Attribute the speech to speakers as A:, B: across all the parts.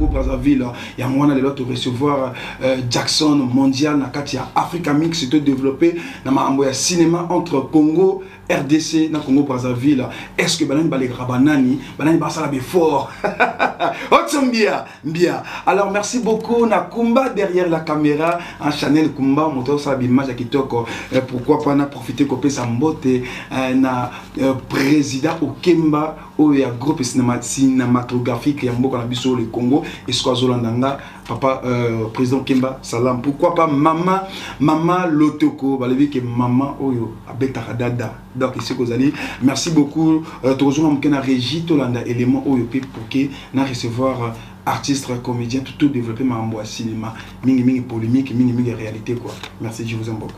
A: Congo Brazzaville ya mwana lelo to recevoir Jackson mondial na kati ya Africa Mix to développer na mambo ya cinéma entre Congo RDC na Congo Brazzaville. Est-ce que banani balé rabanani banani basala be fort Otsambia bien. Alors merci beaucoup na Kumba derrière la caméra en Chanel Kumba moto sa image kitoko. Pourquoi pas na profiter copier sa mbote na président Okemba ou ya groupe cinématographique ya mboka na biso le Congo et Swazilandanga papa président Kemba salam. Pourquoi pas maman Lotoko balevi que maman oyo abeta dada. Donc ici que vous allez merci beaucoup toujours na régie Tolanda élément oyo pour que na recevoir artistes comédiens tout développer mambo à cinéma mingi polémique mingi réalité quoi. Merci, je vous aime beaucoup.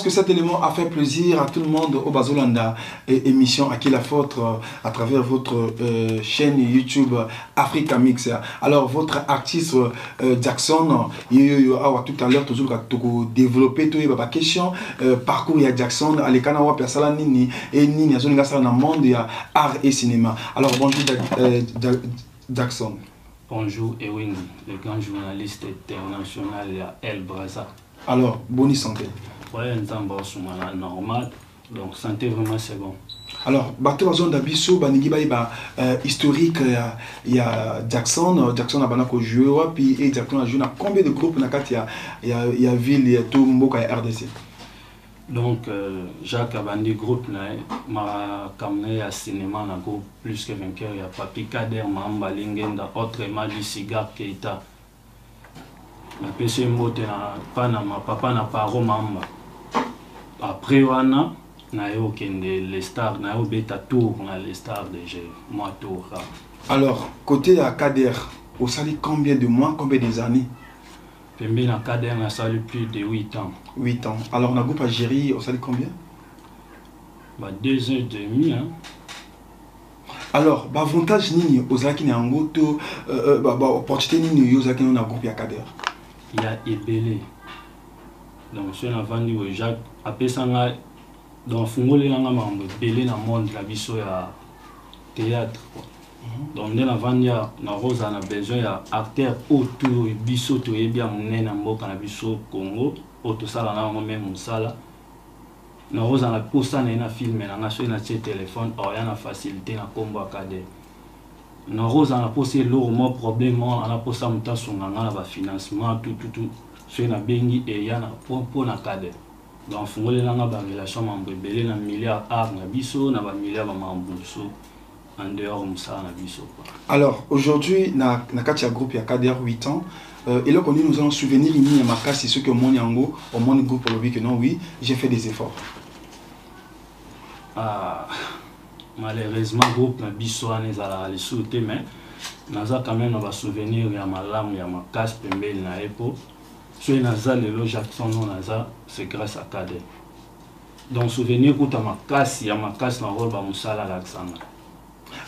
A: Cet élément a fait plaisir à tout le monde au Bazolanda émission à qui la faute à travers votre chaîne YouTube Africa Mix. Alors votre artiste Jackson tout à l'heure toujours développer tout la question parcours ya Jackson alekana wa persala nini et nini azoninga sala na monde ya art et cinéma. Alors bonjour Jackson.
B: Bonjour Ewingi, le grand journaliste international à El Brazza. Alors
A: bonne santé.
B: Ouais, normal, donc santé vraiment c'est bon.
A: Alors, bateau zone d'abisso, banigi ba historique il y a Jackson a banako joué puis et Jackson a joué dans combien de groupes na kati il y a ville il y a tout mboka RDC.
B: Donc Jacques Abandi groupe na ma kamné à cinéma na groupe plus que vainqueur il y a Papi Kader Mamba Lingenda autrement du cigare Keita. Na PC mbote na Panama papa na paro Mamba. Après wana na yo kende les stars na yo beta tour na les stars déjà moi tour.
A: Alors côté à Kader au sali combien de mois combien des années?
B: Pembe na Kader na sali plus de 8 ans.
A: 8 ans. Alors na groupe Algérie au sali combien?
B: Bah 2 ans et demi hein.
A: Alors bah avantage nini ozaki na ngoto bah opportunité nini ozaki na groupe ya Kader?
B: Il y a Ebele. Donc je na vandi au Jacques apesanga donc fungole nga mambo Ebele na monde la biso ya théâtre quoi. Donc na vandi na rosa na besoin ya acteur autour biso to ebia munena mboka na biso Congo auto sala na même musala. Na rosa na posta na film na so na téléphone or ya na facilité na kombo akade. Na rosa na poste lourd mo problème on a posta mutaso na ba financement tout so na bengi et ya na po na cadre. Donc fungole na ba relation mambo belé na milliard art na biso na ba milliard ba mambo so en dehors musala na biso quoi.
A: Alors aujourd'hui na katia groupe ya Kader 8 ans et là qu'on dit nous allons souvenir ini ma casse c'est ce que mon yango au mon groupe pour le que non oui j'ai fait des efforts.
B: Ah malheureusement groupe na biso anezala les sauter mais naza quand même va souvenir ya malamu ya makas pembeli na epo so naza lelo Jackson non naza c'est grâce à Kader. Donc souvenir kuta makas ya makas na rôle ba musala la ksanga.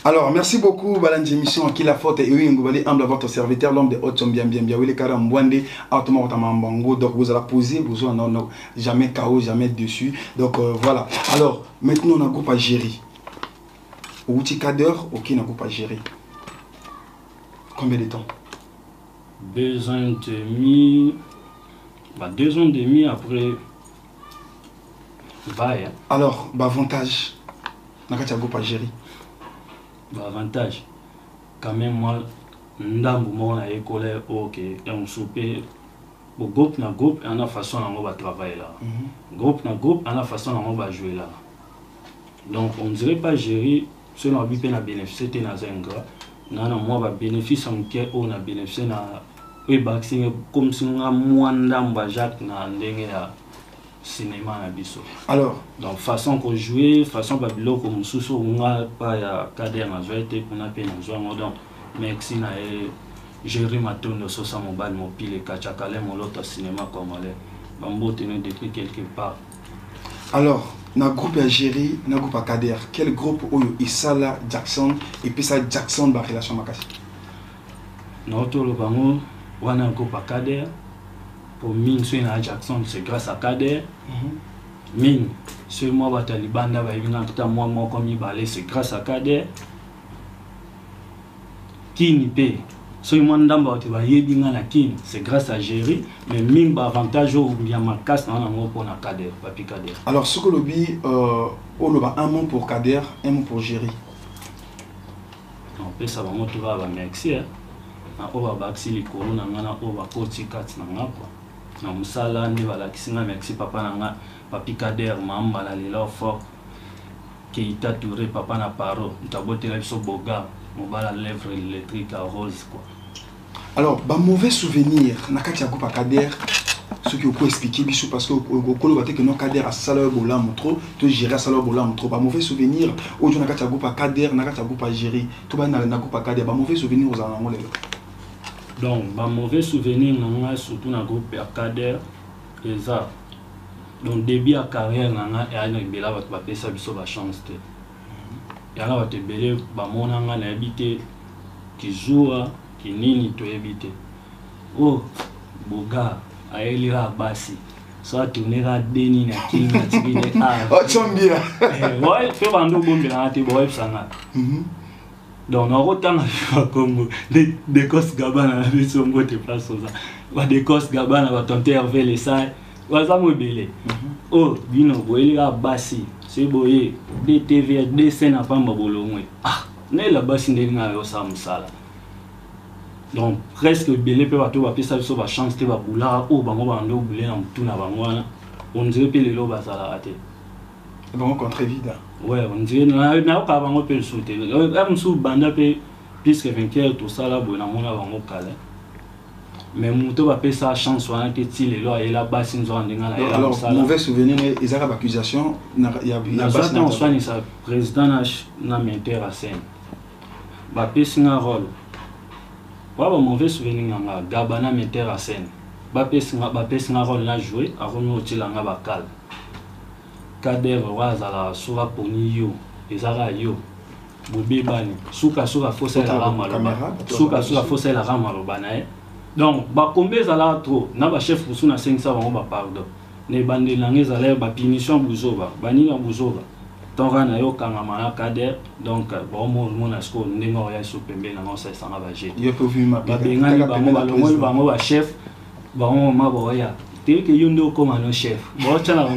A: Alors merci beaucoup Balanji émission qui la faute et oui ngobali humble votre serviteur l'homme de haute bien oui les caras mbwande automatiquement mbango donc vous allez poser besoin non jamais KO jamais dessus donc voilà. Alors maintenant on a groupe Algérie. Outil Kader, ok, n'a pas géré. Combien de temps?
B: 2 ans et demi. Bah, 2 ans et demi après. Bye.
A: Alors, bah, avantage. N'a pas géré.
B: Bah, avantage. Quand même, moi, ndambu mo na école, ok, et on soupé. Au groupe na groupe, on a façon on va travailler là. Groupe na groupe, on a façon on va jouer là. Donc, on ne dirait pas gérer. Si on a bénéficié de Nazenga, on a bénéficié de on a bénéficié oui boxing comme si on a moins d'amba Jacques na ndenge ya cinéma na biso.
A: Alors
B: donc façon qu'on jouer façon babilo comme sous on a pas ya cadre na zoete pour na pe na zo donc merci na gérer matondo so sa mobile mobile kachakale mon l'autre cinéma congolais bambo tenu depuis quelque part.
A: alors na groupe ya Jerry na groupe ya Kader quel groupe oyo isala Jackson et puis ça Jackson ba relation makasi
B: na otolo bango wana groupe ya Kader pour mine sur na Jackson c'est grâce à Kader mine sur moi batalibanda ba yinga tout moi comme balé c'est grâce à Kader kini pe so ndamba ote ba yebinga na kini c'est grâce à Jerry mais mine ba avantage au bien makas na ngo pour na Kader papi Kader.
A: alors ce que lobi oloba un mot pour Kader un mot pour Jerry
B: on peut ça va moto ba merci na oba baxi likolo na ngana oba koti kat na ngapa na musala ndi bala kisinga merci papa na nga papi Kader mamba la lelo fort qui ita touré papa na paro ntabote la biso boga mobala lèvre électrique à rose quoi.
A: alors ba mauvais souvenir na kati ya groupe ya Kader ce que vous pouvez expliquer biso parce que okolo baté que non Kader a sala bola motro to gérer sala bola motro ba mauvais souvenir ojo na kati ya groupe ya Kader na kati ya groupe ya Jerry to ba na groupe ya Kader ba mauvais souvenir aux en lelo.
B: donc ba mauvais souvenir na surtout na groupe ya Kader et ça donc début à carrière na ya na bela ba pesa biso ba chance te ya na ba te belé ba mona nga na habité qui joue qui nini to habité oh boga aelira basi so tournera deni na kinga tibile
A: oh chombia
B: ouais fait bando bombe na te boy sanga donc on retanga comme des cos gabana na biso ngote place ça ba des cos gabana ba tonter vers les ça waza mo belé oh bino boelira basi c'est boye DTV des scènes à pamba bolongwe ne la basi ndenga yo sa musala donc presque belé pe bato ba pesa biso ba chance te ba bula o bango ba ndo bule na mutu na bango wana on dirait pe lelo ba sala raté
A: bango contre vide
B: ouais on dirait na ka bango pe sauter am sou banda pe plus que 20 heures tout ça là bo na mona bango kale mais mutu ba pesa chance wana te ti lelo ayela basi nzo ndenga na ela
A: alors mauvais souvenir ils ont accusation il y a
B: basi na soigner sa président na menteur à scène ba pesa na rôle ba mauvais souvenir nga gabana metteur à scène ba pesa nga rôle na jouer a remis au tilanga bakal Kader wazala sura poni yo ezara yo bobe bani suka fosse la rama suka fosse la rama bana donc ba combien zala trop na ba chef pour na 500 ba pardon ne bande langue zala ba punition buzoba bani na buzoba tonga na yo kanga mana Kader donc bon mon asko ndengo ya supembe na ngosa sanga ba je
A: yo peut vu ma
B: benga bango ba chef bango ma boya te que yondo comme un chef bon tala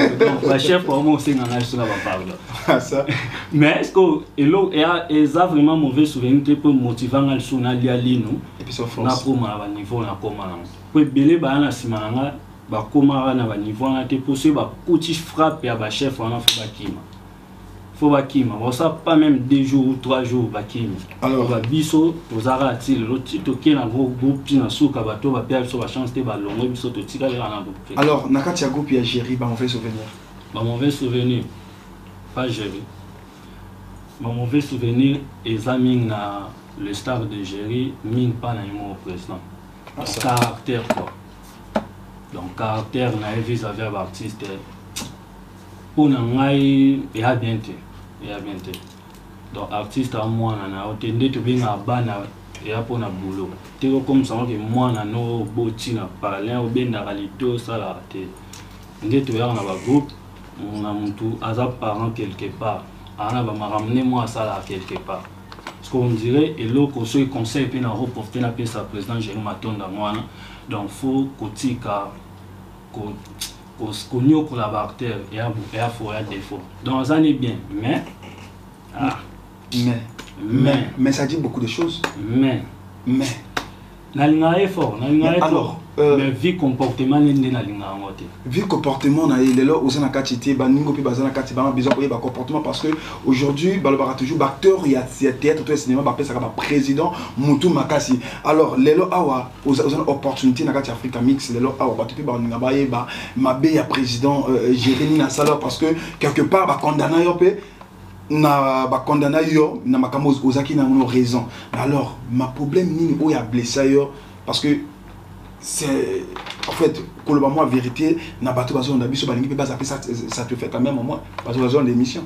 B: ba chef pour moi c'est ngana sur la pardon
A: ça
B: mais est-ce que elo et ça vraiment mauvais souvenir pour motiver ngal suna lia lino
A: et puis sur
B: na koma ba niveau na koma na ko belé ba na simanga ba koma na ba niveau na te possible ba kuti frappe ya ba chef wana fa ba kima faut bakima bon ça pas même 2 jours ou 3 jours bakima alors ba biso tozara atil lo tito ke na groupe na suka bato ba perdre so ba chance te ba longo biso to tika le na groupe
A: alors na kati ya groupe ya Jerry ba mauvais souvenir
B: pas Jerry ba mauvais souvenir examine na le star de Jerry mine pas na mo président caractère quoi donc caractère na vis-à-vis de l'artiste pour ngai ya bien te donc artiste à moi na otende to binga bana ya pona boulot te comme ça que moi na no boti na parler au benda kalito sala te ndeto ya na ba groupe on a mutu aza parent quelque part ana ba ramener moi sala quelque part parce qu'on dirait et loko so conseil pe na reporter na pe sa président Jerry Matonda mwana donc faut kotika ko connu pour la bactérie et à défaut donc ça n'est bien mais
A: ça dit beaucoup de choses
B: mais nalinga effort
A: alors
B: mais vie comportement nende nalinga ngote
A: vie comportement na lelo osana katité baningo pe bazana katité ba besoin koyeba comportement parce que aujourd'hui balobara toujours acteur il y a théâtre tout cinéma ba pesa ba président mutu makasi alors lelo awa osana opportunité na kati Africa Mix lelo awa ba tupe ba ninga ba yeba mabe ya président Jérémy na sala parce que quelque part ba condamna yo pe na ba condamna yo na makambo ozaki na no raison alors ma problème nini o ya blessé yo parce que c'est en fait pour le moment vérité na bato bazo na biso balingi pe baza ça te fait quand même au moins bato bazo l'émission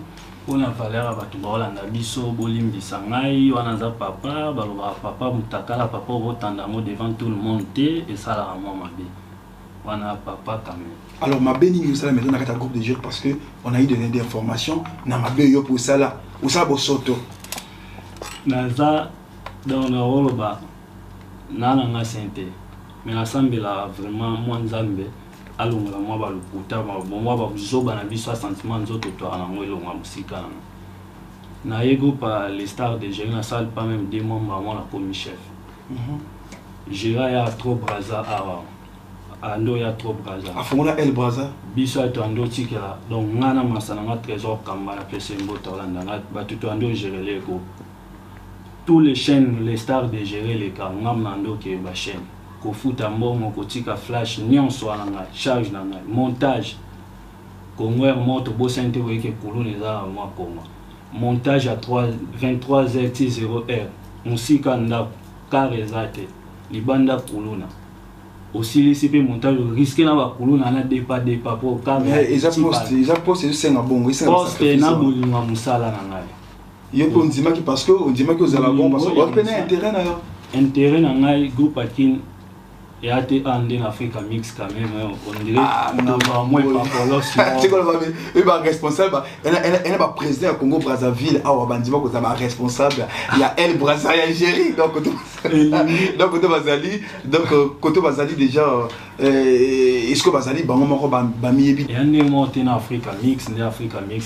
B: on a valeur bato ba na biso bolimbisa ngai wana za papa baloba papa mutakala papa rotanda mo devant tout le monde et ça la moi mabe wana papa quand même
A: alors mabe ni ça la maison na kata groupe de jeunes parce que on a eu des informations na mabe yo pour ça là ou ça bo soto
B: naza dans le rôle ba nana nga sente mais ensemble là vraiment moi nzambe alonga moi ba lukuta moi ba zoba na biso sentiment nzoto to na ngwelo nga musika na yego pa les stars de Jérémy na salle pas même des membres moi la comme chef Jérémy ya trop braza awa ando ya trop braza
A: afongola el braza
B: biso to ando tikela donc ngana masana nga trésor kamba na pese mboto landa nga ba tout ando gérer les go tous les chaînes les stars de gérer les cas ngam nando ke ba chaîne ko futa mbongo ko tika flash nyonso na charge na montage ko ngwer moto bo sente bo ke kulune za moi koma montage à 23h0r musika nda karezate libanda kuluna aussi les CP montage risqué na ba kuluna na dépa pour
A: mais ils a poste c'est un bon c'est
B: na bolinga musala na ngai
A: yo ko ndima ki parce que on dit que vous allez bon parce que on connaît intérêt na yo
B: intérêt na ngai groupe akin et à te ande en Africa Mix quand même on dirait moi pas
A: c'est quoi le va responsable elle est pas président du Congo Brazzaville ah bandima ko za responsable il y a El Brazza il y a Algérie donc côté Bazali donc côté Bazali déjà est-ce que Bazali bango moko ba miyebi
B: et on monte en Africa Mix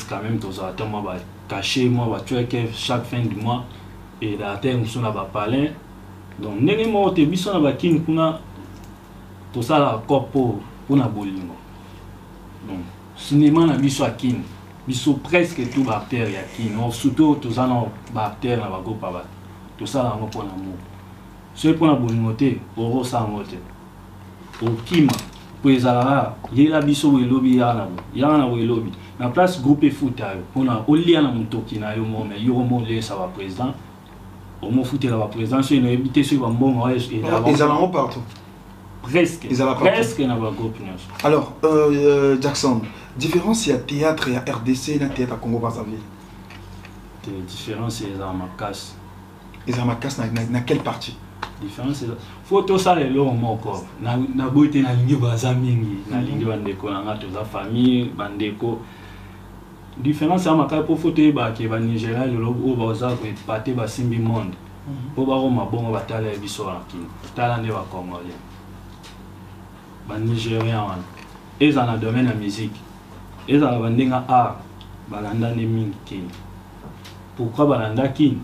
B: quand même tous attends moi ba cacher moi ba tuer chaque fin du mois et la terre nous sont là ba parler donc ndenge monte biso na ba kin kuna tout ça la corpo pour na bolingo donc cinéma na biso akin biso presque tout bactère ya kin surtout tout ça na bactère na bago pa tout ça la pour na mo c'est pour na bolingo te oro sa ngote o kima pour ezala yela biso we lobby ya na we lobby na place groupe foot pour na olia na mutoki na yo mo mais yo mo le ça va président au mo foot la président c'est une éviter sur bon et
A: ils allons partout
B: presque na ba groupe nyonso
A: alors Jackson différence il y a théâtre et RDC et théâtre à Congo Brazzaville
B: différence c'est dans ma casse
A: na quelle partie
B: différence c'est photo ça le long moko na boite na lingi baza mingi na lingi bandeko na ngato za famille bandeko différence à ma casse pour photo ba ke ba Nigeria le logo baza ko paté ba simbi monde po ba roma bongo batala biso na kin tala ne ba congolais ba Nigérien wana eza na domaine ya musique eza na bandinga art balanda ne mingi kin pourquoi balanda kin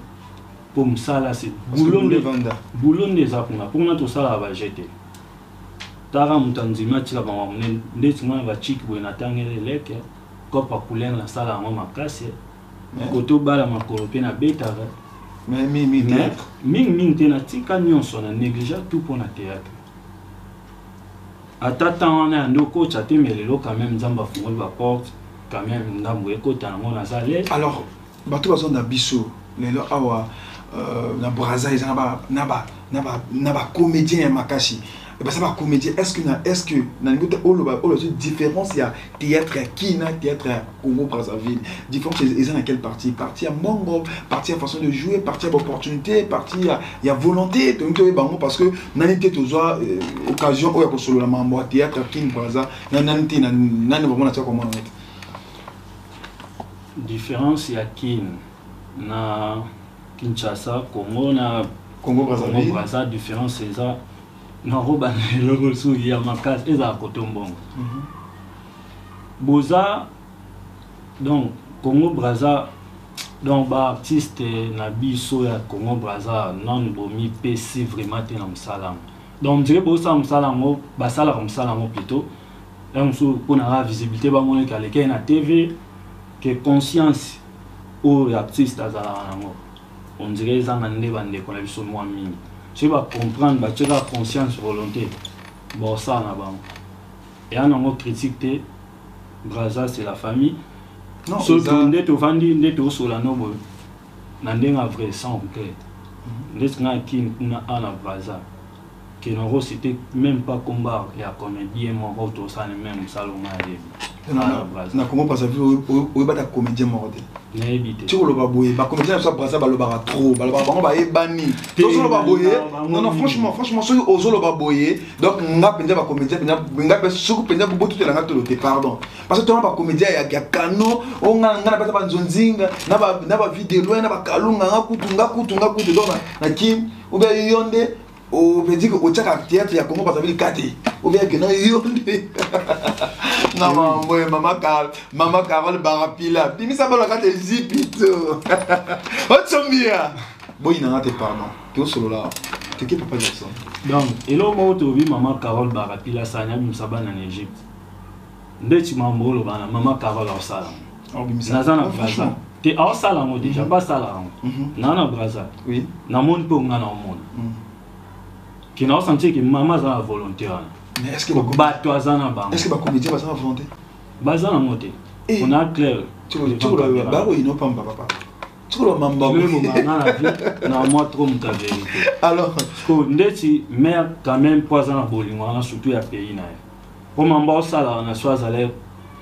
B: pour msala c'est boulon des apuna pour na to sala ba jeter tara mutanzima tika ba mune ndeti mwana ba chiki bo na tangele leke kopa couleur na sala ma makasi koto bala makolo pe na beta
A: mais mi
B: tena tika nyonso na négliger tout pour na théâtre atatan on a ndo coach atemelelo quand même nzamba fungoli ba porte quand même ndambo ekota na ngona zale
A: alors bato bazo na biso lelo awa na Brazza ils na ba comédien makasi et ben ça va comédien est-ce que na niveau de différence il y a théâtre qui na théâtre Congo Brazzaville différence ils dans quelle partie à mongo partie à façon de jouer partie à opportunité partie il y a volonté donc parce que nanité toujours occasion ou ya solo la mambo théâtre qui Brazza nanité na vraiment na comment on est
B: différence il y a qui na Kinshasa Congo Brazza différence c'est ça na roba le logo sou ya makas eza kotombongo boza donc Congo Brazza donc ba artiste na biso ya Congo Brazza non bomi PC vraiment te na msala donc dire pour ça msala ngo ba sala comme msala ngo plutôt un sou pour na visibilité ba moni ka leke na TV que conscience aux artistes azala ngo on dirait ça ngande bande ko na biso moi mingi je va comprendre ba tu la conscience volonté bon ça na ba et on a critique te Brazza c'est la famille. Non, surtout ndete ovandi ndete osola no boy na ndenga vrai sans regret ndete nga kin na ana Brazza que non c'était même pas combat ya comédien mon auto ça même salonga
A: na comment pas ça o ba ta comédien morte
B: na éviter
A: tu lo ba boye ba comédien ça Brazza ba lo ba trop ba bango ba ebani to so lo ba boye non franchement so o so lo ba boye donc nga penza ba comédien nga pe suku penza bo tout la ngato te pardon parce que toi ba comédien ya kano o nga na ba ba nzonzinga na ba vidéo na ba kalunga nga kutu donc na kim ou bien yonde o veut dire au théâtre ya Congo Brazzaville kati ou bien que non yonde na maman Carole Barapila bimi ça ba la kati zipito otsomia boy na te pardon to solo là te ke papa Jackson
B: donc elo mo to vi maman Carole Barapila ça nya bim sabana en Égypte ndeti mamolo bana maman Carole au salam na zana Brazza te au salam déjà pas salam na Brazza
A: oui
B: na monde po ngana au monde qui n'a senti que maman a la volonté.
A: Mais est-ce que
B: est-ce
A: que la comédie va la volonté?
B: Bazana monté. On a clair.
A: Tu le baro il n'a pas papa. Tu le mamba.
B: Na moi trop ta vérité.
A: Alors
B: ko ndeti mère quand même poison bolingo surtout ya pays na. Pour mamba sala na soazale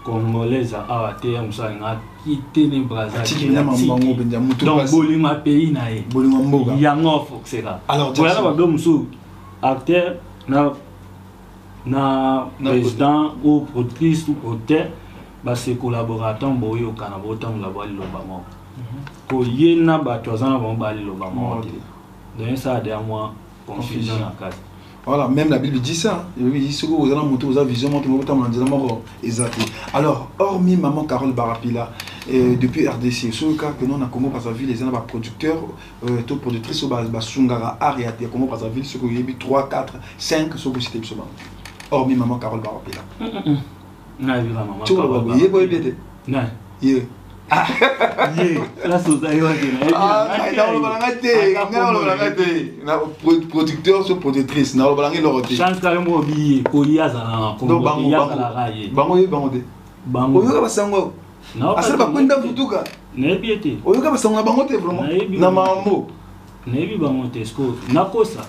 B: congolaise a arrêté on ça nga quitter les Brazza. Donc bolingo pays na.
A: Bolingo mboga.
B: Ya ngofo c'est là.
A: Alors
B: voilà ba domsu acteur na président ou productrice ou auteur ba ses collaborateurs boyo kana botam la bali lobamo ko yena ba tozana ba bali lobamo donc ça a moi confusion na case.
A: Voilà, même la Bible dit ça. Il dit ce que vous avez monté aux vision monté au temps exact. Alors, hormis maman Carole Barapila depuis RDC, sur le cas que nous on a Congo Brazzaville les producteurs tout productrices au Basungara Ariat Congo Brazzaville ce que il y a 3 4 5 ce que c'était absolument. Hormis maman Carole Barapila.
B: Na vu maman.
A: Tu vois il est boy bien.
B: Non.
A: Il
B: la société
A: na producteur sur productrice na balangi loroté
B: chance ka mo bi ko yaza na ko
A: bango yo ba sango asala ba kwenda futuka
B: na biete
A: oyo ka ba sango bango te vraiment na mambo
B: na bi bango te sko na kosa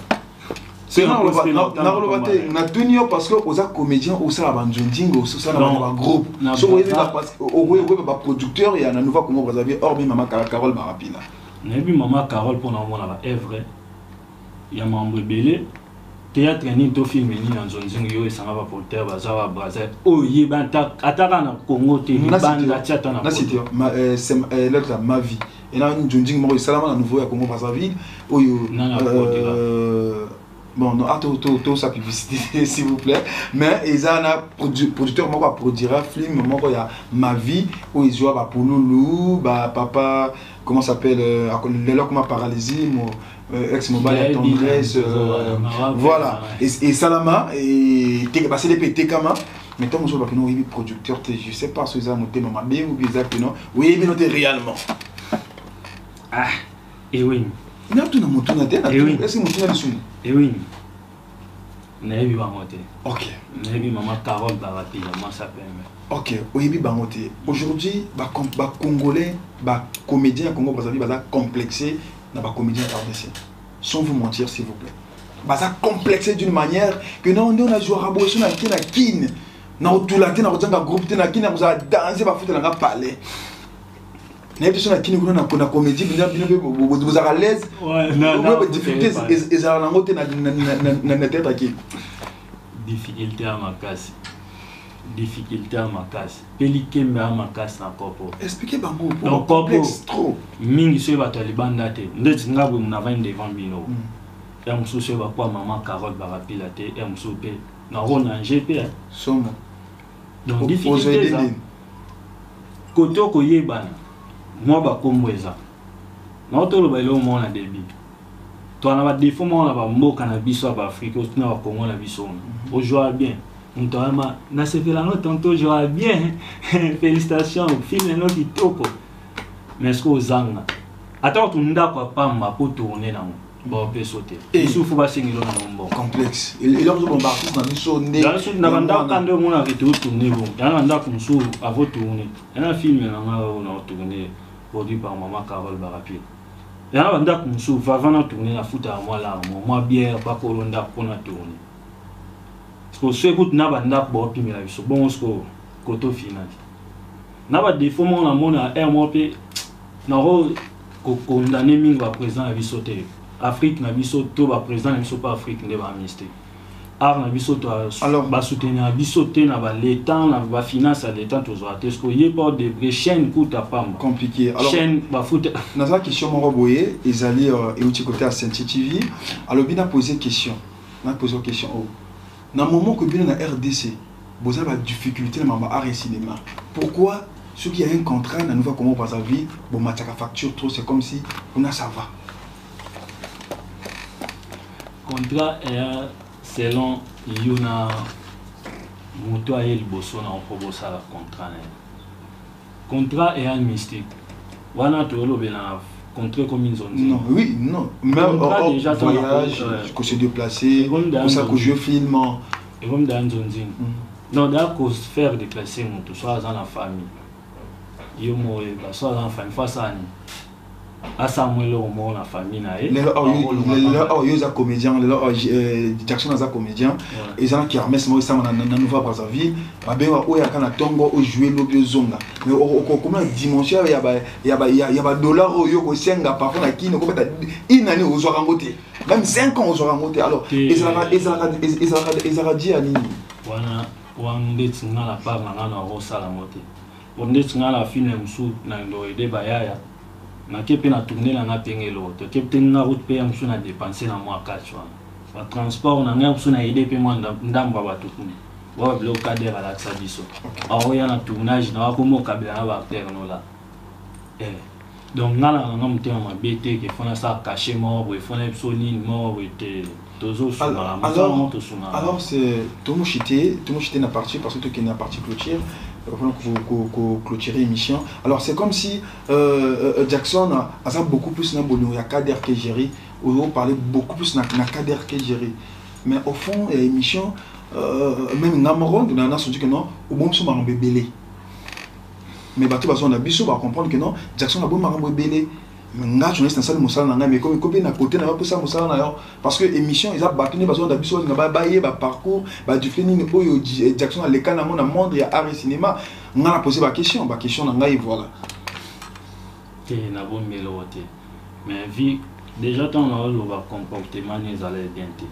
A: c'est na tunio parce que aux comédiens ou ça ba nzondingo ça na ba groupe so oyo parce que ba producteur ya na nouveau Congo Brazzaville hormis maman Carole Barapila
B: na bi maman Carole pour na mona ba est vrai ya membre belé théâtre ni to film ni na nzondingo yo esanga ba producteur baza ba Brazza o yebanta ataka na Congo te banda tchata na
A: cité c'est l'autre ma vie et na nzondingo mo salama na nouveau ya Congo Brazzaville oyo bon, non, tout sa publicité, s'il vous plaît. Mais ils ont un producteur qui produira un film, il y a Ma vie, où ils jouent pour Loulou, papa, comment s'appelle, le locma paralysie, ex-mobile, tendresse, voilà. Et Salama, et c'est les Tekama. Mais tant que je suis producteur, je ne sais pas si vous avez monté ma bien ou bizarre, non, oui, mais noté réellement.
B: Ah, et oui.
A: Mais tu n'as pas monté, est-ce que tu as monté?
B: Et oui. Nebi bangote.
A: Ok.
B: Nebi maman Carole Barapila, moi ça peut.
A: Ok. Oyebi bangote. Aujourd'hui, ba Congolais, ba comédien Congo Brazzaville, ba complexé na ba comédien RDC. Sans vous mentir s'il vous plaît. Ba complexé d'une manière que non on a joué à rabo sur na kin. Na otulate na kozanga groupe na kin na vous a danser ba foutre na parler. N'importe sur la kini kuna na comédie vous êtes à l'aise ouais difficulté et ça na ngote na tête aquí
B: difficulté à ma casse pelikembe à ma casse na kopo
A: expliquez bango
B: donc
A: complexe trop
B: mingi so ba taliban date ndeti ngabo na vendre devant bino ya mususu ba kwa maman Carole Barapila te ya mususu pe na rona GP
A: somo
B: donc difficulté ça koto ko yebana moi ba komweza na otoloba elo mona débit to na ba défaut mona ba mboka na biso ba Afrique na ba Congo na biso on joue bien on tama na sepela no tonto joue bien félicitations film no kitoko mais ce que zanga attends tu ndako pamba pour tourner na bon peut sauter il faut pas singilo na bon
A: complexe il a besoin d'artiste na biso ndé
B: na banda kande mona ke tourner bon yana ndako musu avant tourner yana film na nga tourner produit par maman Carole Barapil yana banda musu va vana tourner na futa moi là moi bière pas kolonda pour na tourner parce que ce écoute na banda bo pimi la biso bon ce koto final na ba défaut mona moi pe na ro condamné mingi ba président na biso te Afrique na biso to ba président na biso pas Afrique ne ba amnistie art na biso to alors ba soutenir biso te na ba l'état na ba finance à l'état to zo parce que yé pas de chaîne coûte à pas
A: compliqué alors
B: chaîne ba foot
A: na za question mo boye ezali et outi côté à Saint TV alors bina poser question na poser question na moment que bina na RDC vous avez difficulté na art et cinéma pourquoi ceux qui a un contrat na nouveau comment pas sa vie bon mataka facture trop c'est comme si on a ça va
B: contrat est selon Yuna Moutoua et le Bosso na proposa la contrat est un mystique wana to lo bena contrat comme ils ont dit
A: non oui non même déjà voyage que se déplacer pour ça que je filme
B: et comme dans Zonzing non d'accord faire déplacer mon tout soit dans la famille yo mo ba soit dans la famille face à Samuel au moins la famille na
A: les là comédien les Jackson za comédien et ça qui armé moi ça na Nova Brazzaville ba ben o ya kana tongo o jouer l'obio zonga mais comment dimension ya ba dollar yo ko senga parfois na kino ko beta inani o zo rangote même 5 ans o zo rangote alors ezala dit ani
B: wana wande tsinga la part na ro sala mote wande tsinga la film musu na ndo ide bayaya na kepe na tourner la na pengelo to kepe na route pe amsu na dépenser na moi 4 wa transport na nga amsu na ide pe moi ndamba batu kuni wa blo cadre à la sabiso awo ya na tournage na ko mo kabela na ba acteur no la donc ngala nga mutema mabete ke fona sa cacher mo bo fona psoni mo bo te tozo sur la maison to suna
A: alors c'est Tomoshité na partie parce que toi qui na partie clôture clôturer l'émission. Alors c'est comme si Jackson a beaucoup plus na bolo ya Kader que gérer ou parler beaucoup plus na Kader que gérer mais au fond l'émission même Namaron on a senti que non au bon so maramba belé mais bato baso na biso ba comprendre que non Jackson a bon maramba belé nga journaliste na salle musala na mais comme copie na côté na pas ça musala na parce que émission ils a battu baso na biso na ba baye ba parcours ba du fini oyo Jackson a le kana na monde ya art et cinéma nga na poser ba question na nga et voilà
B: et na bon melote mais vie déjà tant on va comportement les allait bien té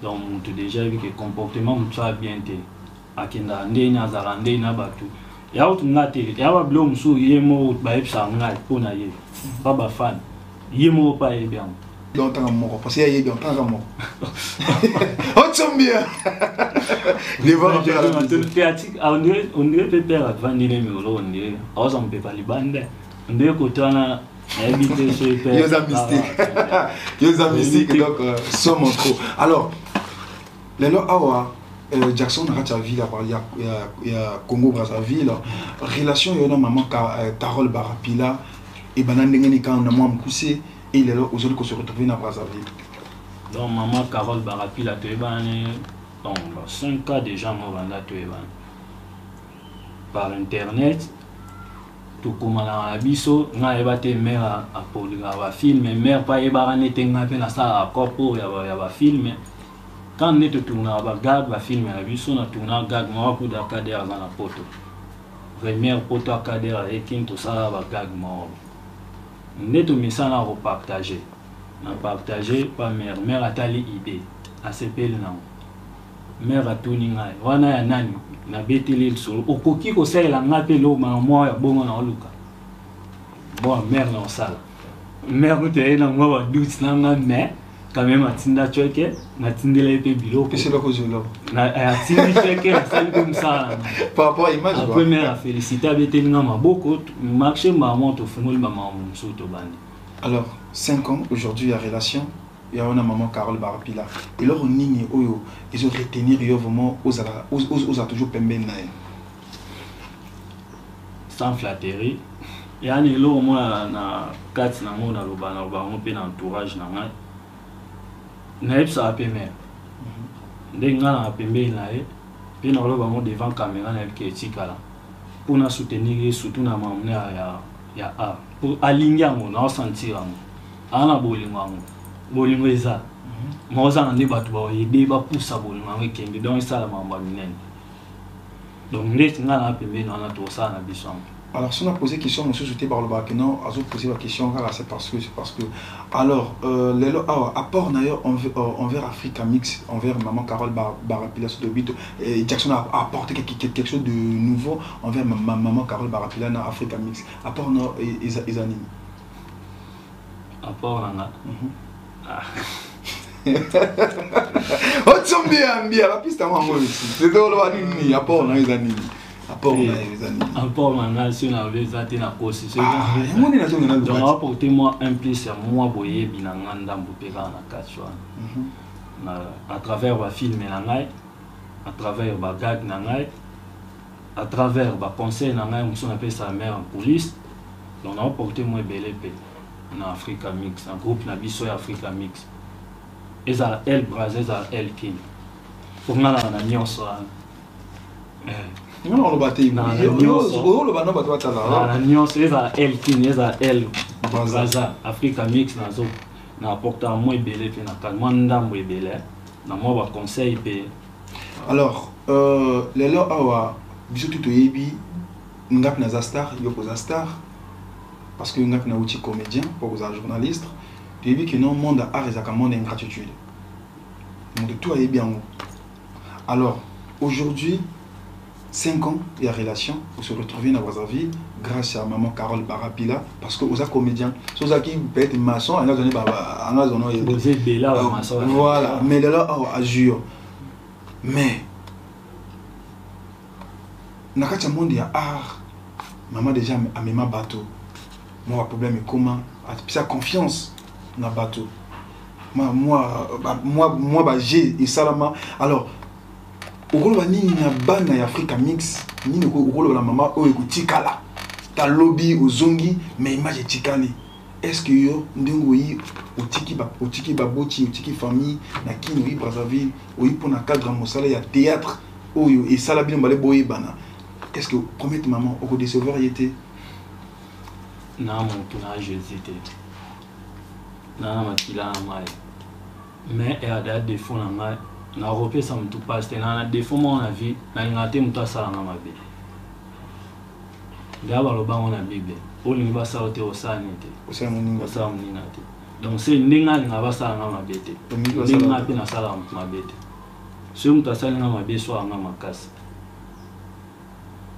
B: donc tout déjà vu que comportement ça bien té akenda ndenya zarande na batu ya utu ngate ya ba blom su yemo ba epsa ngai pona ye baba fan yemo pa e bien
A: donc tant mort parce que y a tant mort on tombe bien les vents
B: théâtre on dirait pépère avant ni mais on dirait on peut pas les bandes on dirait que tana habité ce père
A: yo mystique donc somme trop alors les là awa Jackson a raté la ville il y a Congo Brazzaville relation il y a maman Carole Barapila et banandengeni quand on a moi mkuse et il est là aujourd'hui qu'on se retrouve dans Brazzaville
B: donc maman Carole Barapila tu es banné donc 5 cas déjà moi banda tu es banné par internet tout comme la biso nga ebate mère à polinga va filmer mère pas ebarane tenga pe na sa kopo ya ba filmer quand on est tourné à gag va filmer la biso na tourner gag moi pour da Kader dans la poto première poto à Kader et kin tout ça va gag moi net to message na repartager na partager pas mère atali idée à sepel na mère atuni ngai wana ya nani na beteli solo okoki ko sala ngape lo ma moi ya bongo na luka bon mère na sala mère te na moi douce na mais quand même atinda choke na tindela pe bilo
A: c'est la cause là
B: na atindi choke na sali comme ça
A: par rapport à image
B: après mère a félicité beteli na maboko marché maman to fungoli maman muso to bandi
A: Alors, 5 ans, aujourd'hui, il y a relation. Il y a une maman Carole Barapila. Et là, on y ils ont retenir vraiment aux a toujours pembé.
B: Sans flatterie. Il y a un élo au moins na 4 nango na loba on peut entourage nanga. Naïb ça a pemé. Ndenga na pembe na e. Puis na loba on devant caméra na ke tikala. Pour na soutenir surtout na mamne ya a. Pour aligner ngo na sentir ngo. Ana bolingo ngo. Bolingo eza. Moza na ndeba tu ba yebe ba poussa bolingo ngo kende donc ça la mamba minene. Donc ndenga na pembe na to ça na biso.
A: Alors, si on a posé question, monsieur Souté Barloba, que non, on a posé la question, c'est parce que. Alors, apport d'ailleurs envers Africa Mix, envers maman Carole Barapila Sodobito, Jackson a apporté quelque chose de nouveau envers maman Carole Barapila dans Africa Mix. Apport non, ils animent.
B: Apport non.
A: Oh, tu m'as bien, la piste à moi aussi. C'est drôle, apport non, ils animent.
B: Apport nation avec ça na kosi c'est donc apporter moi un plus à moi boyer binanga ndambo peka na kachwa à travers ba film na ngai à travers ba gag na ngai à travers ba conseil na ngai on appelle ça mère en police donc on apporter moi BLP na Africa Mix un groupe na biso ya Africa Mix eza el Brazil eza el king pour nga na nyonso
A: non, on le battait.
B: El Kin, El Braza, Africa Mix, na apporté à moi belé, puis na calmanda moi belé, na moi conseil pe.
A: Alors, les lois awa, biso tout yebi, ngap na zastar, yoko zastar, parce que ngap na outil comédien, pour aux journalistes, tu yebi que non monde art et un monde ingratitude. Donc tout est bien. Alors, aujourd'hui 5 ans, il y a relation, vous se retrouvez dans Brazzaville grâce à maman Carole Barapila, parce que vous êtes comédien. Si vous êtes peut-être maçon, vous êtes maçon. Voilà, mais là, à jure. Mais, dans le monde, il y a art. Maman déjà a mis ma bateau. Moi, le problème est comment? Puis sa confiance dans le bateau. Moi, j'ai ça là. Alors, au rôle de la Africa Mix, ni au rôle de la maman, au tikala, ta lobby au zongi, mais image tikali. Est-ce que yo ndengoi au tiki baboti, au tiki famille, na kino i Brazzaville, au i pour na cadre mosala ya théâtre, au yo et ça la bien balé boye bana. Est-ce que promet maman au déceveur y était?
B: Non, mon tournage hésité. Non, ma kila mai. Mais il y a des défauts dans mai. Na Europe ça me tout passe na défaut mon avis na ngate muta sala na mabe ngaba lo bango na bible o lingi ba sa ote osanite
A: osamuninga
B: sa muninate donc c'est ndinga ngaba sala na mabete ndinga pe na sala mabete ce muta sala na mabe so anga makasi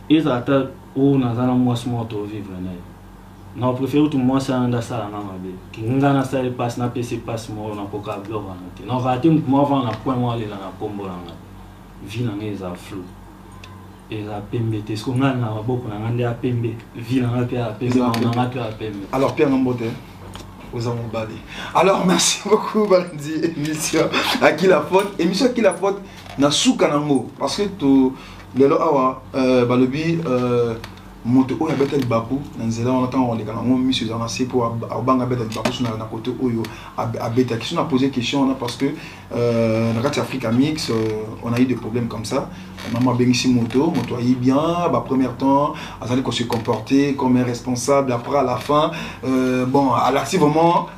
B: ezata o na zana mwasi moto vivre na na préfère tout moi ça anda sala na mabe kinga na sala passe na pc passe mo na koka blog na na raté moi avant na point moi aller na kombo na vie na ngeza flou et la pembe te ce qu'on a na boko na ngande a pembe vie na ngate a pembe na ngate a pembe.
A: Alors Pierre Mambote aux avons balé. Alors merci beaucoup Balandi émission à qui la faute émission à qui la faute na souka nango parce que to lelo awa balobi moto oyo abeta libaku na nzela on attend on les gars on mis sur un assez pour abanga beta libaku sur na côté oyo abeta qui sont a posé question là parce que dans la Africa Mix on a eu des problèmes comme ça maman bengisi moto aille bien bah premier temps azali qu'on se comporter comme un responsable après à la fin bon à l'actif vraiment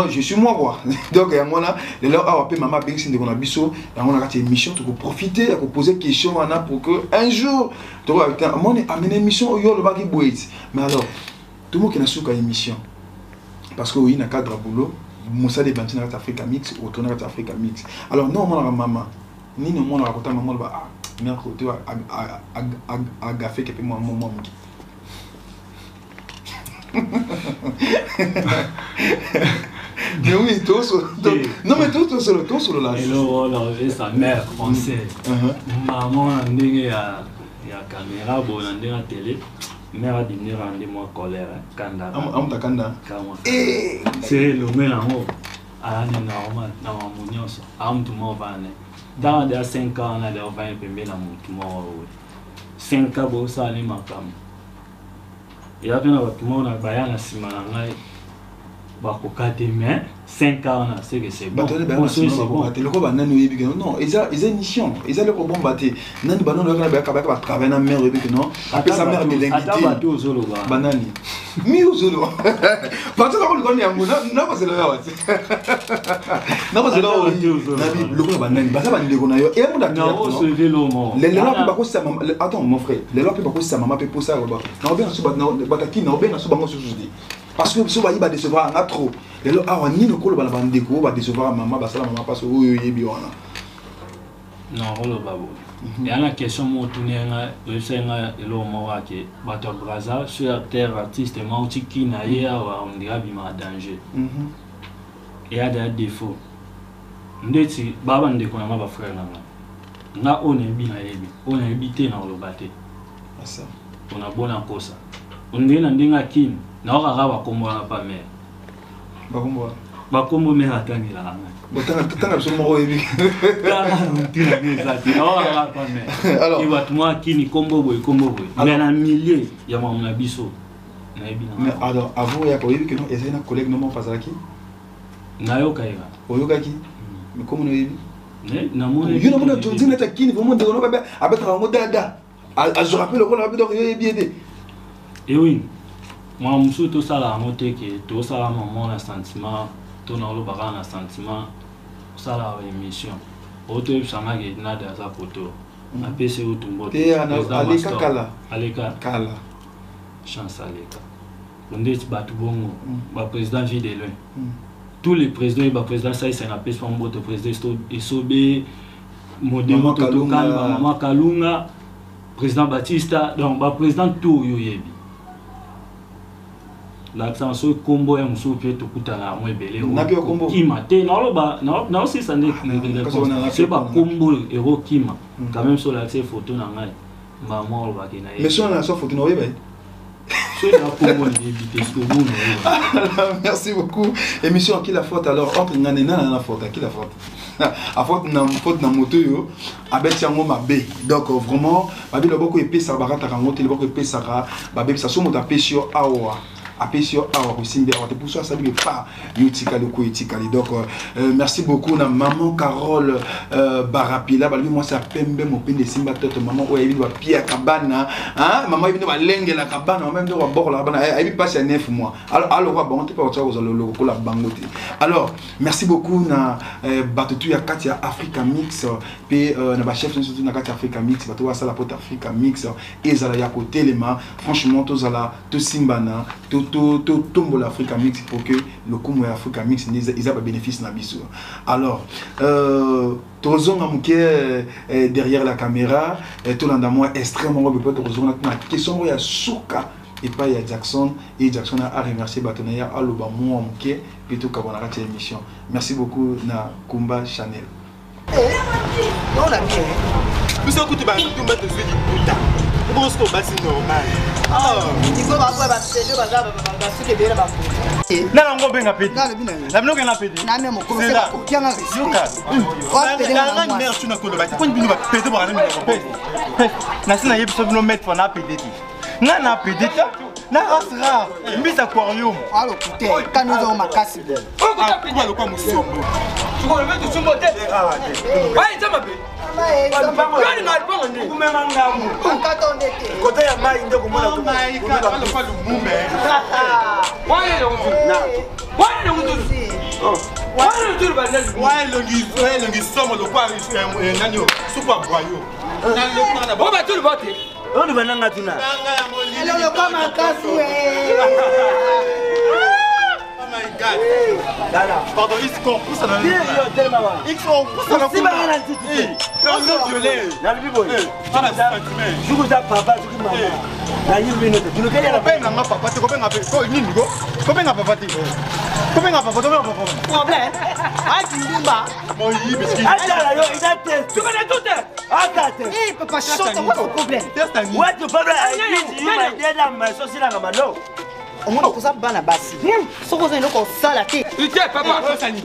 A: je suis moi quoi donc il y a moi là les là après maman bengisi de on a biso et on a raté émission pour profiter pour poser question là pour que un jour tu vois moi on amené émission yo le baki boit mais alors tout le monde qui n'a souka émission parce que oui na cadre boulot Moussa de Bantina Africa Mix ou tourner Africa Mix alors non moi la maman ni non moi la côté maman ba mais à côté à gaffer que moi mais oui tout non mais tout sur la
B: et là sa mère française maman ndenge ya caméra bon ndenge télé mère a diminué rendez-moi colère kanda
A: amuta kanda
B: c'est le mélange à normal na munyoso amtu mo vane dans des 5 ans na le 20 pembe na mutu mo 5 ans bo sali makam ya pena watu mo na bayana simana ngai bakokate mais 5 ans na c'est que c'est bon
A: le ko banani oyebi que non ils émission ils allaient ko bombater nani banano na ba ka travailler na mère oyebi que non après sa mère de l'invité banani mi uzolo parce que ko ngoni yango na ba se la wati na ba se la na bi le ko banani ba sa ba ndeko na yo et mo da
B: non se vélo mo
A: les lois ba ko sa maman attends mon frère les lois ba ko sa maman pe posa ba na bien so ba ta ki na bien so ba ngo so dis parce que ce va y décevoir on a trop et là ah ni le colo ba bandeko ba décevoir maman ba sala maman parce que oyo yebi wana
B: non rolo babo et ana question mo tunenga lesenga elo mo wake bato braza sur terre artiste mautiki na ya wa on dirait bima danger et a des défauts ndeti baba ndeko na ba frère na on est bien yebi on est habité na lo baté
A: ça
B: on a bonne kosa on ndena ndinga kim na ora ba kombo na pa mère ba kombo mère atani la
A: tanga so mo yebi
B: alors il va toi kini kombo boy mais na milliers ya mama biso na yebi na
A: mais alors avant ya ko yebi que non essayer na collègue no mo pasaki
B: na yo kaira
A: oyoka ki mais comment no yebi
B: na mo
A: yo no mo to dina ta kini vraiment de no ba abeta ngo dada je rappelle le rôle rapide de yebi ede
B: et oui moi musu to sala ngote ke to sala maman na sentiment to na lo baga na sentiment sala émission auto sanga ke na da za photo na pc utumbo
A: te aleka kala
B: chance aleka onde batu bongo ba président vide loin tous les présidents ba président ça c'est na pc pombo to président Isobe modelo to kalma mama Kalunga président Batista donc ba président tout yo yebi l'accent sur combo et muso pe to kutana mo ebele o kima te na loba na aussi ça n'est c'est pas combo ero kima quand même sur l'accès photo na ngai maman ba kina
A: mais sur la photo no yebe
B: c'est la combo ni éviter ce que
A: merci beaucoup émission qui la faute alors entre ngane na la faute qui la faute a faute na moto yo abeti yango mabe donc vraiment babi loboko epesa barata kango te loboko epesa ba babe ça so mo ta pesio awa apesio awa kusimbi awa te pour ça ça lui pas yotika le ko yotika donc merci beaucoup na maman Carole Barapila ba lui moi ça pembe mo pende simba toto maman o yebi ba pia kabana hein maman yebi ba lengela kabana même de ba bokla kabana yebi passe 9 mois alors bon te pas ça aux le ko la bangote alors merci beaucoup na batutu ya Katia Africa Mix pe na ba chef surtout na Katia Africa Mix ba to ça la porte Africa Mix et za la ya côté les mains franchement to za la to simbana tout tombe l'Africa Mix pour que le coup de l'Africa Mix ils ont bénéfice na biso. Alors Tozon Amouké derrière la caméra tout l'endroit extrêmement peu Tozon na question ya Souka et pas ya Jackson et Jackson a remercié Batonaïa Aloba Mou Amouké et tout comme on a raté l'émission. Merci beaucoup na Kumba Chanel.
C: Non la mienne. Nous sommes tous les tout mettre dessus du putain. Comment est-ce qu'on va c'est normal? Il faut avoir la télé, on va sur les biens là-bas.
D: Non, on va bien appeler. La blogue est appelée.
C: Non, mais mon conseil, qui en a risqué?
D: La grande mère, tu n'as pas de bâtiment. Quand tu vas péter pour aller me la Nasina yeb sauf nos mettre pour n'appeler. N'a appelé. Na rasra, mise aquarium.
C: Alors, écoutez, quand nous avons ma casse.
D: Oh, tu vas le quoi, mon sombo? Tu vas le mettre sur mon tête. Ouais, ça m'a fait. Pardon, ils se comprennent ça dans le ils se comprennent ça dans le
C: Papa, pas chante, what's the problem?
E: What the problem? My dad my sauce là comme non.
C: Au moins on ça bana basi. So ko zeno ko sala te.
F: Ite papa osani.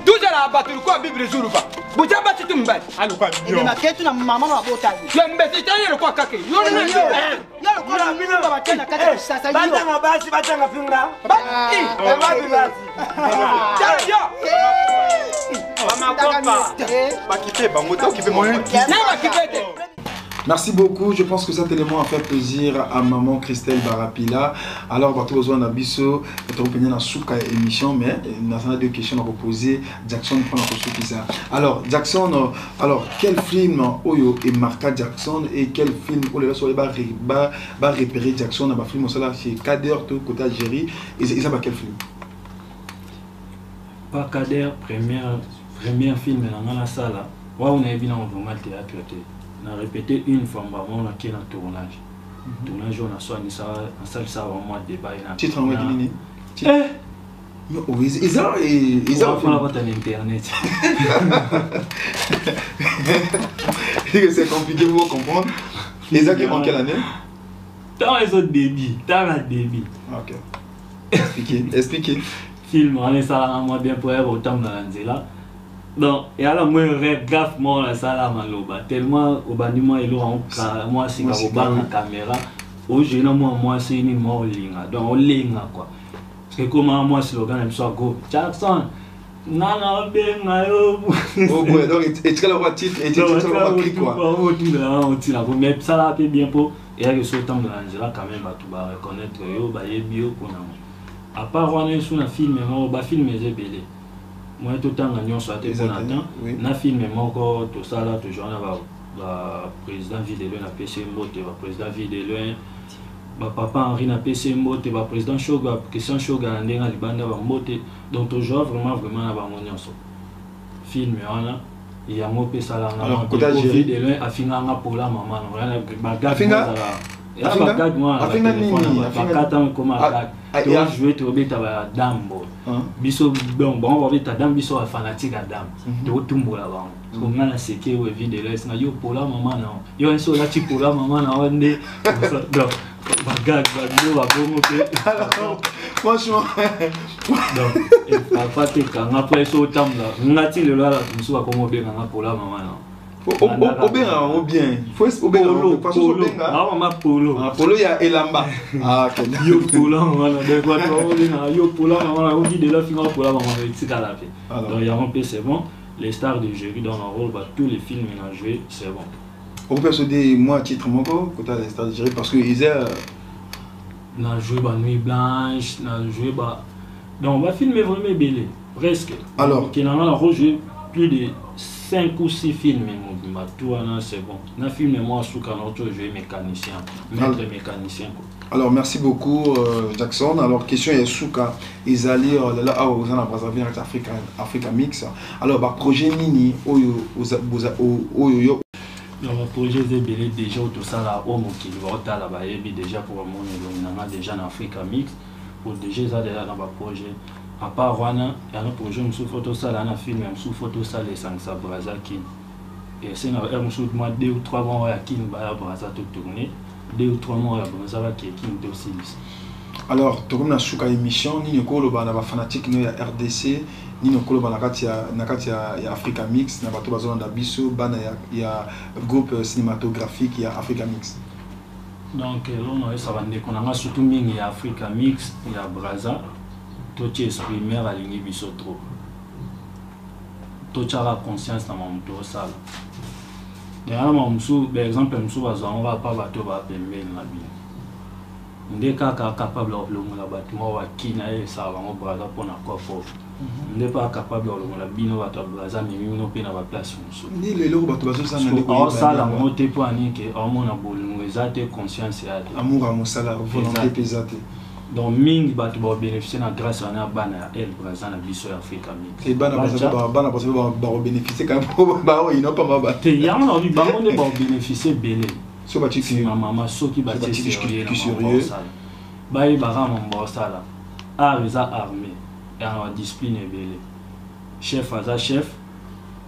F: Tout ça la battu quoi bible jour pas. Buja bati tumba.
D: Allo quoi
C: Et ma quête na maman na bota.
F: Tu mbete tayero kwa kake.
C: Yo ko na mimi baba tena kaka sasa yo.
E: Batanga basi batanga pinga.
F: Bati. Yo. Mama papa.
D: Bakite bango to qui fait mon.
F: Na bakite.
A: Merci beaucoup. Je pense que cet élément a fait plaisir à maman Christelle Barapila. Alors, on va tout besoin d'Abisso. On va revenir dans la émission, mais on a deux questions à vous poser. Jackson, prend la ça. Alors, Jackson, alors quel film Oyo est marqué Jackson et quel film Oyo va repérer Jackson dans le film cela chez Kader, tout côté Algérie. Et ça va quel film?
B: Pas Kader, premier film dans la salle. Ouais, on a vu dans le théâtre. On a répété une fois, on a quitté le tournage. Le tournage, on a soigné ça, en salle, ça va moins débat.
A: Titre en webini. Ils ont fait
B: un internet.
A: C'est compliqué pour comprendre. Ils ont en quelle année?
B: Dans les autres débits. Dans le débit.
A: Ok. Expliquez.
B: Film, on est ça, moi bien pour être autant dans l'anzela. Donc, il y a là, moi, rêve gaffe, moi, la salle à Maloba. Tellement, au bâtiment, il y a moi, c'est la caméra. Aujourd'hui, moi, c'est une mort linga. Donc, on linga, quoi. Parce que comment moi, c'est le gars, il me soit go. Jackson, nana, ben, ayo.
A: Oh, ouais, donc, et tu as le titre, et tu as le clic, quoi.
B: Mais ça, là, bien pour. Il y a que ce temps de l'Angela, quand même, tu vas reconnaître, yo, bah, il y a bio, pour nous. À part, on est sur un film, on va filmer, c'est belé. Moi, tout le temps, on soit on a filmé encore tout ça là, toujours le président Vidélo, le PC Mbote, le président Vidélo, le papa Henri, le PC Mbote, le président Shoga, Christian Shoga, le Libanda, Mbote. Donc, toujours vraiment, on filmé, il y a un peu ça là, on a Vidélo, a fini pour la maman, on tu vas jouer tu vas dame biso bon on va ta dame biso fanatique à dame tu tumbo là bas on a la séquelle ou vidéo là yo pour la maman non yo un seul là tu pour la maman non on est donc bagage nous va bon
A: franchement
B: donc et papa te quand après so tam là on a tiré là tu soit comme bien pour la maman non
A: au bien faut polo il y a Elamba ah
B: yo polo on a des quoi yo polo on a dit de la fin pour la maman c'est à la fin donc il y a un peu c'est bon les stars de jury dans leur rôle tous les films ils ont joué c'est bon
A: on peut se dire moi titre mon côté les stars de jury parce que ils
B: on a joué Nuit Blanche on a joué donc on va filmer vraiment belé presque
A: alors
B: qui en a rejoué plus de 5 ou 6 films, tout c'est bon. On a filmé moi sous notre jeu mécanicien, maître mécanicien.
A: Alors merci beaucoup Jackson. Alors question est Souka, ils allaient là aux en Brazzaville avec Africa Mix. Alors projet Nini oyo oyo
B: le projet est déjà tout ça là au qui va là déjà pour mon on a déjà en Africa Mix pour déjà ça déjà dans le projet. À part Rwanda, il y a un projet sous photo ça, il y a un film sous photo ça, les Sangsa Brazzaville. Et c'est un sous 2 ou 3 mois à Kin, Brazzaville tout tourné, 2 ou 3 mois à Brazzaville qui est Kin aussi.
A: Alors, tu as une émission, ni une fanatique de RDC, ni une Africa Mix, il y a un groupe cinématographique, il y a Africa Mix.
B: Donc, on a surtout il y a Africa Mix, il y a Brazzaville. Toi tu exprimes à l'ingé biso trop. Toi tu as la conscience dans mon dos ça. D'ailleurs par exemple on va pas bateau va pembe na bien. Ndé kaka capable de la bâtiment wa kina et ça va on braza pour na quoi fort. Ndé pas capable de la bino va braza mais no pe na ba place musu.
A: Ni le logo bateau ça na
B: ko ça la moté pour ani que on a bolungo ezate conscience ya.
A: Amour à mon salaire volonté pesate.
B: Donc, ming batu ba bénéficier na grâce à na bana elle présent na biso Africa Mix.
A: Et bana bénéficier quand ils n'ont pas ma
B: te ya on a vu bango ne ba bénéficier belé.
A: So ba tiki
B: maman soki ba tiki
A: sérieux.
B: Ba y ba mon bossa là. Arisa armée et en discipline belé. Chef aza chef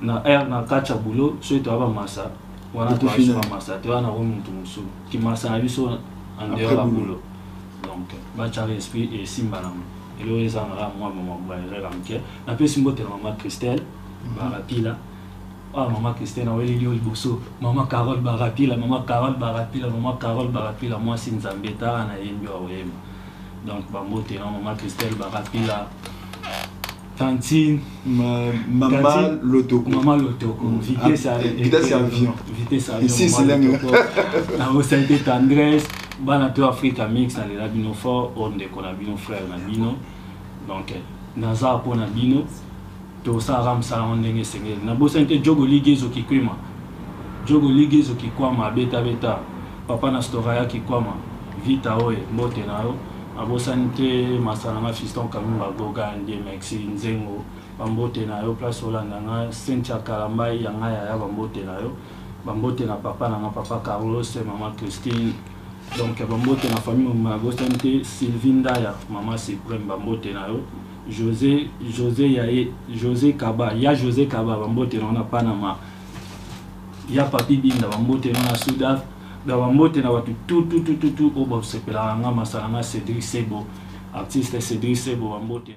B: na air na kacha boulot so to ba massa wana toasoa masa te wana omuntu mosusu kimasa na biso en dehors ya boulot donc batiaka esprit esimba nango elo ezangaka mwa baerreur moke napesi mbotela mama Christelle barapila mama Christelle aweleli yo liboso mama Carole barapila mama Carole barapila mama Carole barapila mwasi nzambe etaka na ye mbi aoyeba donc bambotela mama Christelle barapila Tantine,
A: Maman Lotoko.
B: Maman Lotoko. Vitesse
A: avion.
B: Vitesse avion.
A: Ici, c'est l'angle.
B: La Sainte Tendresse, Banato Africa Mix, dans les Labino Fort, on a Bino frère Nabino. Donc, dans un point Nabino, tout ça ram ça on est sengé. Nabo Sainte Jogo Ligezo qui kwima. Jogo Ligezo qui kwama beta beta. Papa na storaya qui kwama. Vita oye, mbote nao. Abosante masalanga fiston kamimba boga ndie Maxi Nzengo bambote na yo place Olanda nga Cynthia Kalambai yanga ya bambote na yo bambote na papa na papa Carlos et maman Christine donc bambote na famille Abosante Sylvine Daya maman Supreme bambote na yo José Kaba ya José Kaba bambote na Panama ya papi binda bambote na Sudaf bambote na watu tout obosepela nga masalanga Cédric Sebo artiste Cédric Sebo bambote